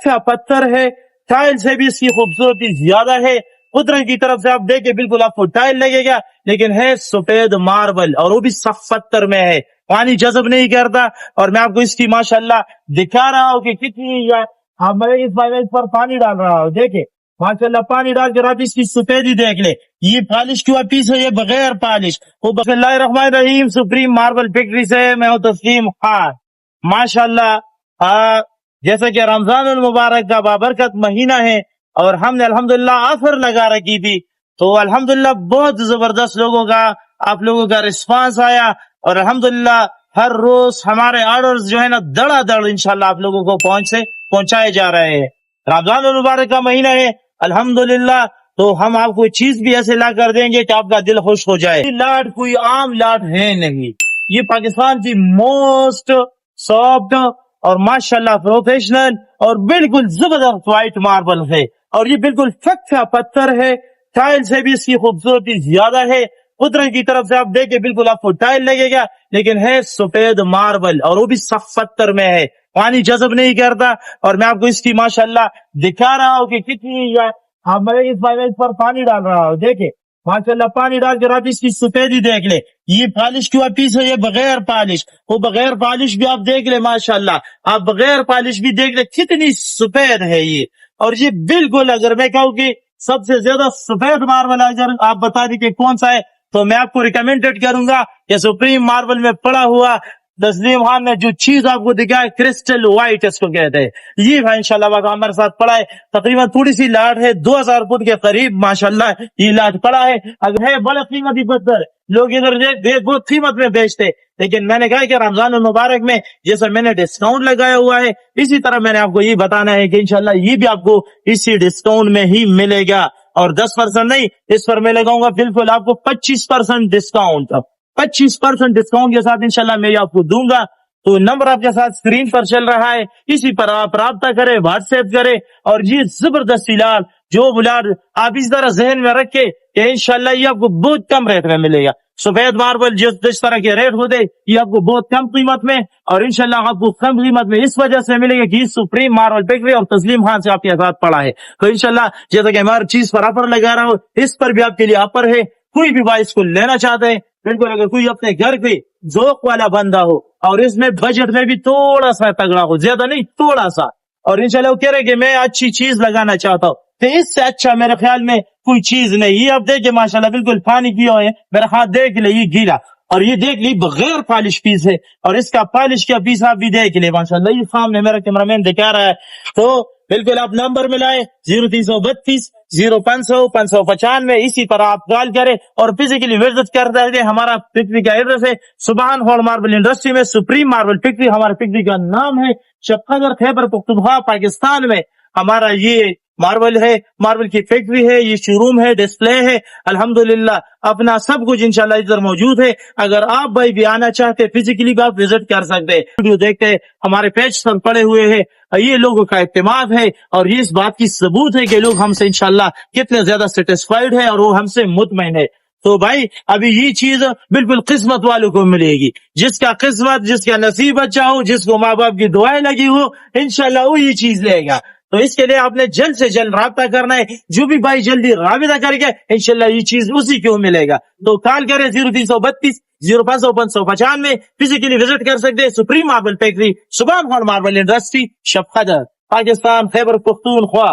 कच्चा पत्थर है, टाइल से भी इसकी खूबसूरती ज्यादा है। कुदरत की तरफ से आप देखें बिल्कुल आपको टाइल लगेगा, लेकिन है सफेद मार्बल और वो भी सख्त पत्थर में है, पानी जज़ब नहीं करता। और मैं आपको इसकी माशाल्लाह दिखा रहा हूँ कि कितनी मैं इस पर पानी डाल रहा हूँ, देखे माशाल्लाह पानी डाल कर आप इसकी सफेदी देख ले। ये पॉलिश क्यों पीस है, ये बगैर पॉलिश। वो बिस्मिल्लाहिर्रहमानिर्रहीम सुप्रीम मार्बल फैक्ट्री से मैं हूँ तस्लीम खान। माशाल्लाह जैसे कि रमजान मुबारक का बाबरकत महीना है और हमने अल्हम्दुलिल्लाह ऑफर लगा रखी थी, तो अल्हम्दुलिल्लाह बहुत जबरदस्त लोगों का आप लोगों का रिस्पांस आया और अल्हम्दुलिल्लाह हर रोज हमारे ऑर्डर्स जो है ना धड़ाधड़ इंशाल्लाह आप लोगों को पहुंचाए जा रहे हैं। रमजान मुबारक का महीना है अल्हम्दुलिल्लाह, तो हम आपको चीज भी ऐसे ला कर देंगे कि आपका दिल खुश हो जाए। लाट कोई आम लाट है नहीं, ये पाकिस्तान की मोस्ट सॉफ्ट और माशाल्लाह प्रोफेशनल और बिल्कुल जबरदस्त व्हाइट मार्बल है और ये बिल्कुल कच्चा पत्थर है, टाइल से भी इसकी खूबसूरती ज्यादा है। कुदरत की तरफ से आप देखें बिल्कुल आपको टाइल लगेगा, लेकिन है सफेद मार्बल और वो भी सख्त पत्थर में है, पानी जज़ब नहीं करता। और मैं आपको इसकी माशाल्लाह दिखा रहा हूँ कि कितनी मैं इस पर पानी डाल रहा हूँ, देखे माशाल्लाह पानी डाल कर आप इसकी सफेदी देख ले। ये पॉलिश क्यों पीस है, ये बगैर पॉलिश। वो बगैर पॉलिश भी आप देख ले माशाल्लाह, आप बगैर पॉलिश भी देख ले कितनी सफेद है ये। और ये बिल्कुल अगर मैं कहूँ कि सबसे ज्यादा सफेद मार्बल अगर आप बता दें कि कौन सा है, तो मैं आपको रिकमेंडेड करूंगा कि सुप्रीम मार्बल में पड़ा हुआ तस्लीम खान ने जो चीज आपको दिखाया क्रिस्टल व्हाइट इसको कहते हैं। ये भाई इंशाल्लाह हमारे साथ पड़ा है, तकरीबन थोड़ी सी लाट है, 2000 फुट के करीब माशाल्लाह ये लाट पड़ा है। अगर है बड़ा कीमती पत्थर, लोग इधर बहुत कीमत में बेचते, लेकिन मैंने कहा कि रमजान मुबारक में जैसा मैंने डिस्काउंट लगाया हुआ है, इसी तरह मैंने आपको ये बताना है कि इंशाल्लाह ये भी आपको इसी डिस्काउंट में ही मिलेगा। और 10% नहीं, इस पर मैं लगाऊंगा बिल्कुल आपको 25% डिस्काउंट। 25% डिस्काउंट के साथ इंशाल्लाह मैं आपको दूंगा। तो नंबर आपके साथ स्क्रीन पर चल रहा है, इसी पर आप राब्ता करें, व्हाट्सएप करें। और ये जबरदस्त इलाज जो बुलाड आप इस तरह जहन में रखे कि इंशाल्लाह ये आपको बहुत कम रेट में मिलेगा। सफेद मार्बल जिस तरह के रेट होते ये आपको बहुत कम कीमत में और इंशाल्लाह आपको कम कीमत में इस वजह से मिलेगा कि सुप्रीम मार्बल फैक्ट्री और तस्लीम खान से आपके साथ पड़ा है। तो इंशाल्लाह जैसा कि हमारी चीज पर ऑफर लगा रहा हूँ, इस पर भी आपके लिए ऑफर है। कोई भी भाई इसको लेना चाहते हैं बिल्कुल, अगर कोई अपने घर पे जोक वाला बंदा हो और इसमें बजट में भी थोड़ा सा तगड़ा हो, ज्यादा नहीं थोड़ा सा, और इंशाल्लाह वो कह रहे कि मैं अच्छी चीज लगाना चाहता हूँ, तो इससे अच्छा मेरे ख्याल में कोई चीज नहीं। ये आप देखिए माशाल्लाह बिल्कुल पानी किया है, मेरा हाथ देख ले ये गीला, और ये देख ली बगैर पॉलिश पीस है और इसका पॉलिश का पीस आप भी देख ले माशाल्लाह, ये सामने मेरा कैमरामैन दिखा रहा है। तो बिल्कुल आप नंबर मिलाए 0332 0500 595, इसी पर आप कॉल करें और फिजिकली विजिट कर दें। हमारा फैक्ट्री का एड्रेस है सुभान हॉल मार्बल इंडस्ट्री में, सुप्रीम मार्बल फैक्ट्री हमारे फैक्ट्री का नाम है। शफकत खैबर पख्तूनख्वा पाकिस्तान में हमारा ये मार्बल है, मार्बल की फैक्ट्री है, ये शोरूम है, डिस्प्ले है, अल्हम्दुलिल्लाह अपना सब कुछ इंशाल्लाह इधर मौजूद है। अगर आप भाई भी आना चाहते फिजिकली भी आप विजिट कर सकते हैं। वीडियो देखते हमारे पेज पर पड़े हुए हैं, ये लोगों का इत्तेमाद है और ये इस बात की सबूत है कि लोग हमसे इंशाल्लाह कितने ज्यादा सेटिस्फाइड है और वो हमसे मुतमईन है। तो भाई अभी ये चीज बिल्कुल किस्मत वालों को मिलेगी, जिसका किस्मत जिसका नसीब अच्छा हो, जिसको माँ बाप की दुआएं लगी हो, इंशाल्लाह वो ये चीज लेगा। तो इसके लिए आपने जल्द से जल्द राब्ता करना है, जो भी भाई जल्दी राबिता करके इंशाल्लाह ये चीज उसी को मिलेगा। तो कॉल करें 0332 0500 595, फिजिकली विजिट कर सकते हैं सुप्रीम मार्बल फैक्ट्री सुभान हॉल मार्बल इंडस्ट्री शफकत पाकिस्तान खैबर पख्तूनख्वा।